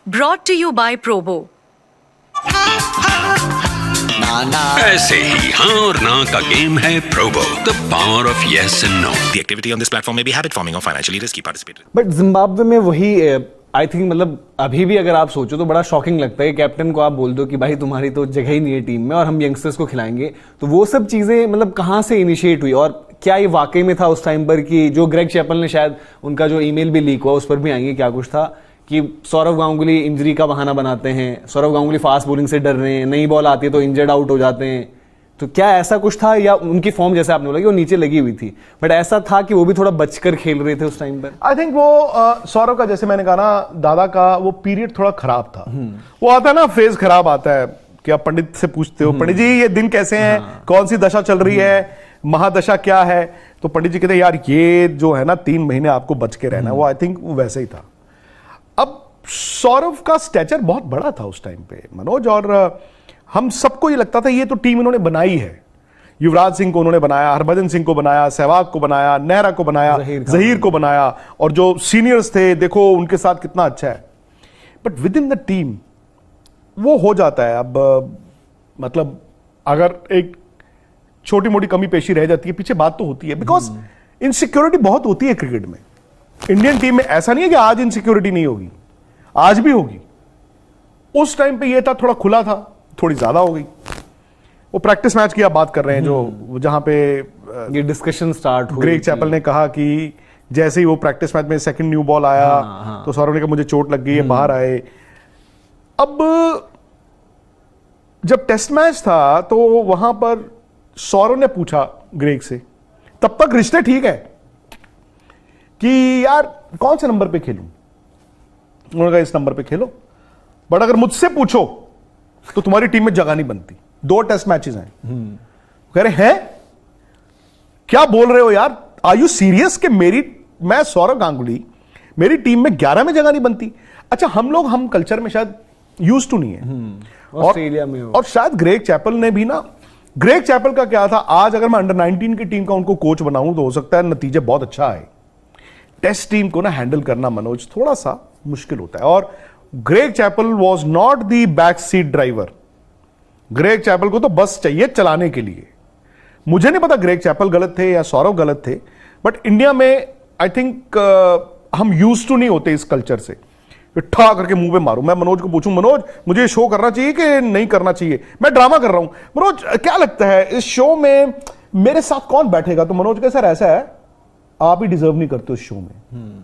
Brought to you by Probo. ऐसे ही हाँ और ना का गेम है Probo, the power of yes and no. The activity on this platform may be habit forming or financially risky. Participate. But Zimbabwe में वही I think मतलब अभी भी अगर आप सोचो तो बड़ा शॉकिंग लगता है। कैप्टन को आप बोल दो कि भाई तुम्हारी तो जगह ही नहीं है टीम में और हम यंगस्टर्स को खिलाएंगे, तो वो सब चीजें मतलब कहाँ से इनिशिएट हुई और क्या ये वाकई में था उस टाइम पर कि जो ग्रेग चैपल ने शायद उनका जो ईमेल भी लीक हुआ उस पर भी आएंगे क्या कुछ था कि सौरव गांगुली इंजरी का बहाना बनाते हैं, सौरव गांगुली फास्ट बॉलिंग से डर रहे हैं, नई बॉल आती है तो इंजर्ड आउट हो जाते हैं, तो क्या ऐसा कुछ था या उनकी फॉर्म जैसे आपने बोला कि वो नीचे लगी हुई थी, बट ऐसा था कि वो भी थोड़ा बचकर खेल रहे थे उस टाइम पर? आई थिंक वो सौरव का जैसे मैंने कहा ना, दादा का वो पीरियड थोड़ा खराब था। वो आता है ना, फेज खराब आता है कि आप पंडित से पूछते हो, पंडित जी ये दिन कैसे हैं, कौन सी दशा चल रही है, महादशा क्या है, तो पंडित जी कहते हैं यार ये जो है ना 3 महीने आपको बच के रहना। वो आई थिंक वो वैसे ही था। अब सौरव का स्टैचर बहुत बड़ा था उस टाइम पे मनोज, और हम सबको ये लगता था ये तो टीम इन्होंने बनाई है। युवराज सिंह को उन्होंने बनाया, हरभजन सिंह को बनाया, सहवाग को बनाया, नेहरा को बनाया, जहीर को बनाया, और जो सीनियर्स थे देखो उनके साथ कितना अच्छा है। But with in the team वो हो जाता है। अब मतलब अगर एक छोटी मोटी कमी पेशी रह जाती है, पीछे बात तो होती है, बिकॉज इनसिक्योरिटी बहुत होती है क्रिकेट में। इंडियन टीम में ऐसा नहीं है कि आज इनसिक्योरिटी नहीं होगी, आज भी होगी। उस टाइम पे ये था, थोड़ा खुला था, थोड़ी ज्यादा हो गई। वो प्रैक्टिस मैच की आप बात कर रहे हैं जो जहां पे ये डिस्कशन स्टार्ट हुई, ग्रेग चैपल ने कहा कि जैसे ही वो प्रैक्टिस मैच में सेकंड न्यू बॉल आया तो सौरव ने कहा मुझे चोट लग गई है, बाहर आए। अब जब टेस्ट मैच था तो वहां पर सौरव ने पूछा ग्रेग से, तब तक रिश्ते ठीक है, कि यार कौन से नंबर पे खेलूं। उन्होंने कहा इस नंबर पे खेलो, बट अगर मुझसे पूछो तो तुम्हारी टीम में जगह नहीं बनती। 2 टेस्ट मैचेस हैं। कह रहे हैं क्या बोल रहे हो यार, आर यू सीरियस कि मैं सौरव गांगुली, मेरी टीम में 11 में जगह नहीं बनती। अच्छा, हम कल्चर में शायद यूज टू नहीं है ऑस्ट्रेलिया में और शायद ग्रेग चैपल ने भी ना, ग्रेग चैपल का क्या था, आज अगर मैं अंडर 19 की टीम का उनको कोच बनाऊं तो हो सकता है नतीजे बहुत अच्छा आए। टेस्ट टीम को ना हैंडल करना मनोज थोड़ा सा मुश्किल होता है, और Greg Chappell was not the back seat driver. Greg Chappell को तो बस चाहिए चलाने के लिए। मुझे नहीं पता ग्रेग चैपल गलत थे या सौरव गलत थे, बट इंडिया में आई थिंक हम यूज टू नहीं होते इस कल्चर से, ठा करके मुंह पे मारो। मैं मनोज को पूछूं, मनोज मुझे शो करना चाहिए कि नहीं करना चाहिए, मैं ड्रामा कर रहा हूं, मनोज क्या लगता है इस शो में मेरे साथ कौन बैठेगा, तो मनोज का सर ऐसा है, आप ही डिजर्व नहीं करते उस शो में।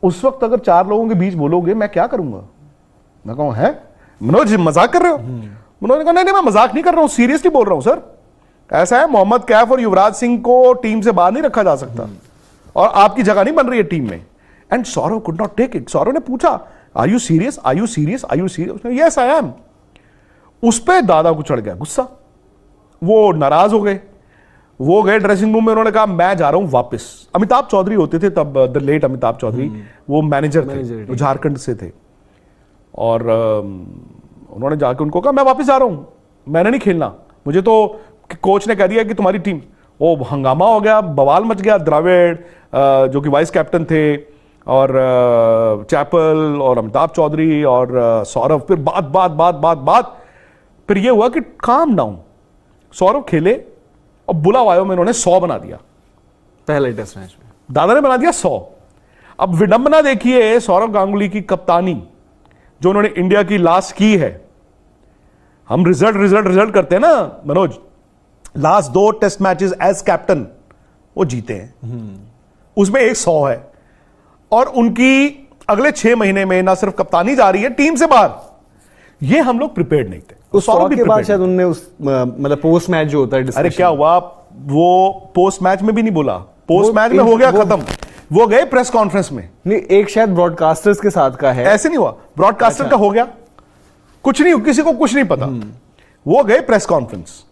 उस वक्त अगर 4 लोगों के बीच बोलोगे मैं क्या करूंगा, मैं कहूं है मनोज मजाक कर रहे हो। मनोज ने कहा नहीं मैं मजाक नहीं कर रहा हूं, सीरियसली बोल रहा हूं सर। ऐसा है, मोहम्मद कैफ और युवराज सिंह को टीम से बाहर नहीं रखा जा सकता और आपकी जगह नहीं बन रही है टीम में। And Saurav could not take it. Saurav ने पूछा are you serious, are you serious, are you serious, yes I am. उस पर दादा को चढ़ गया गुस्सा, वो नाराज हो गए, वो गए ड्रेसिंग रूम में, उन्होंने कहा मैं जा रहा हूं वापस। अमिताभ चौधरी होते थे तब, द लेट अमिताभ चौधरी, वो मैनेजर थे, वो झारखंड से थे, और उन्होंने जाके उनको कहा मैं वापस जा रहा हूं, मैंने नहीं खेलना, मुझे तो कोच ने कह दिया कि तुम्हारी टीम। वो हंगामा हो गया, बवाल मच गया। द्रविड़ जो कि वाइस कैप्टन थे, और चैपल और अमिताभ चौधरी और सौरव, फिर बात फिर ये हुआ कि काम डाउन, सौरव खेले और बुलाव आयो में इन्होंने 100 बना दिया पहले टेस्ट मैच में, दादा ने बना दिया 100। अब विडंबना देखिए सौरव गांगुली की कप्तानी जो उन्होंने इंडिया की लास्ट की है। हम रिजल्ट करते हैं ना Manoj, last 2 test matches as captain वो जीते हैं, उसमें एक 100 है, और उनकी अगले 6 महीने में ना सिर्फ कप्तानी जा रही है टीम से बाहर, ये हम लोग प्रिपेयर्ड नहीं थे। उस 100 के बाद शायद उनने उस मतलब पोस्ट मैच जो होता है, अरे क्या हुआ, वो पोस्ट मैच में भी नहीं बोला, पोस्ट मैच में हो गया खत्म, वो गए प्रेस कॉन्फ्रेंस में। नहीं, एक शायद ब्रॉडकास्टर्स के साथ का है, ऐसे नहीं हुआ, ब्रॉडकास्टर अच्छा। का हो गया, कुछ नहीं, किसी को कुछ नहीं पता। वो गए प्रेस कॉन्फ्रेंस,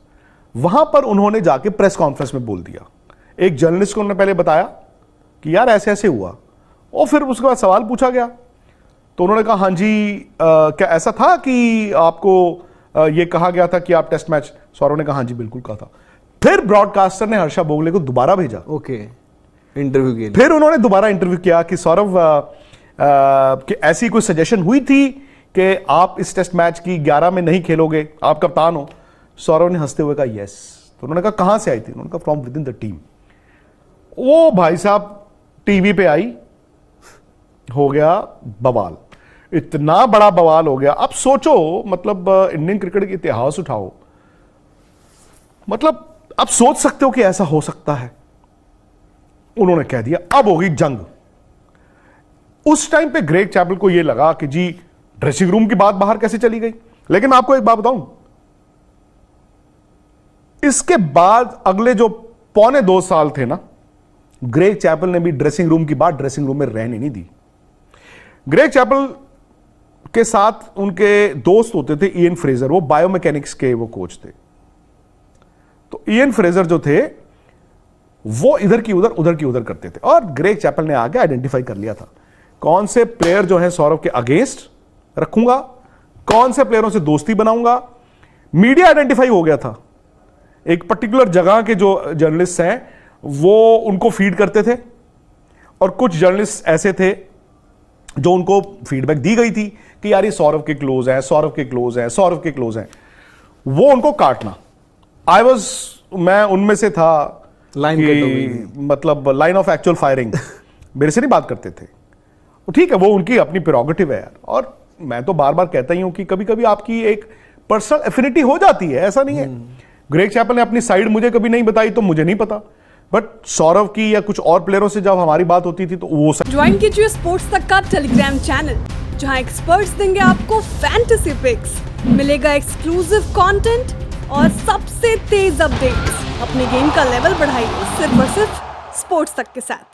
वहां पर उन्होंने जाके प्रेस कॉन्फ्रेंस में बोल दिया। एक जर्नलिस्ट को उन्होंने पहले बताया कि यार ऐसे ऐसे हुआ, और फिर उसके बाद सवाल पूछा गया तो उन्होंने कहा हाँ जी, क्या ऐसा था कि आपको ये कहा गया था कि आप टेस्ट मैच, सौरव ने कहा हाँ जी बिल्कुल कहा था। फिर ब्रॉडकास्टर ने हर्षा भोगले को दोबारा भेजा ओके इंटरव्यू के लिए, फिर उन्होंने दोबारा इंटरव्यू किया कि सौरव कि ऐसी कोई सजेशन हुई थी कि आप इस टेस्ट मैच की 11 में नहीं खेलोगे, आप कप्तान हो। सौरव ने हंसते हुए कहा यस। तो उन्होंने कहा कहां से आई थी? उन्होंने कहा from with in the team. वो भाई साहब टीवी पे आई, हो गया बवाल, इतना बड़ा बवाल हो गया। अब सोचो, मतलब इंडियन क्रिकेट का इतिहास उठाओ, मतलब अब सोच सकते हो कि ऐसा हो सकता है। उन्होंने कह दिया अब होगी जंग। उस टाइम पे ग्रेग चैपल को यह लगा कि जी ड्रेसिंग रूम की बात बाहर कैसे चली गई। लेकिन मैं आपको एक बात बताऊं, इसके बाद अगले जो 2.25 साल थे ना, ग्रेग चैपल ने भी ड्रेसिंग रूम की बात ड्रेसिंग रूम में रहने नहीं दी। ग्रेग चैपल के साथ उनके दोस्त होते थे इयन फ्रेजर, वो बायोमैकेनिक्स के वो कोच थे। तो इयन फ्रेजर जो थे वो इधर की उधर उधर की उधर करते थे, और ग्रेग चैपल ने आगे आइडेंटिफाई कर लिया था कौन से प्लेयर जो है सौरव के अगेंस्ट रखूंगा, कौन से प्लेयरों से दोस्ती बनाऊंगा। मीडिया आइडेंटिफाई हो गया था, एक पर्टिकुलर जगह के जो जर्नलिस्ट हैं वो उनको फीड करते थे, और कुछ जर्नलिस्ट ऐसे थे जो उनको फीडबैक दी गई थी कि यार ये सौरव के क्लोज है, सौरव के क्लोज है, सौरव के क्लोज है, वो उनको काटना। मैं उनमें से था, मतलब लाइन ऑफ एक्चुअल फायरिंग मेरे से नहीं बात करते थे। ठीक है, वो उनकी अपनी प्रेरोगेटिव है यार, और मैं तो बार बार कहता ही हूं कि कभी कभी आपकी एक पर्सनल एफिनिटी हो जाती है, ऐसा नहीं है। ग्रेग चैपल ने अपनी साइड मुझे कभी नहीं बताई तो मुझे नहीं पता, बट सौरव की या कुछ और प्लेयरों से जब हमारी बात होती थी तो वो ज्वाइन कीजिए स्पोर्ट्स तक का टेलीग्राम चैनल, जहां एक्सपर्ट्स देंगे आपको फैंटेसी पिक्स, मिलेगा एक्सक्लूसिव कंटेंट और सबसे तेज अपडेट्स। अपने गेम का लेवल बढ़ाइए सिर्फ और सिर्फ स्पोर्ट्स तक के साथ।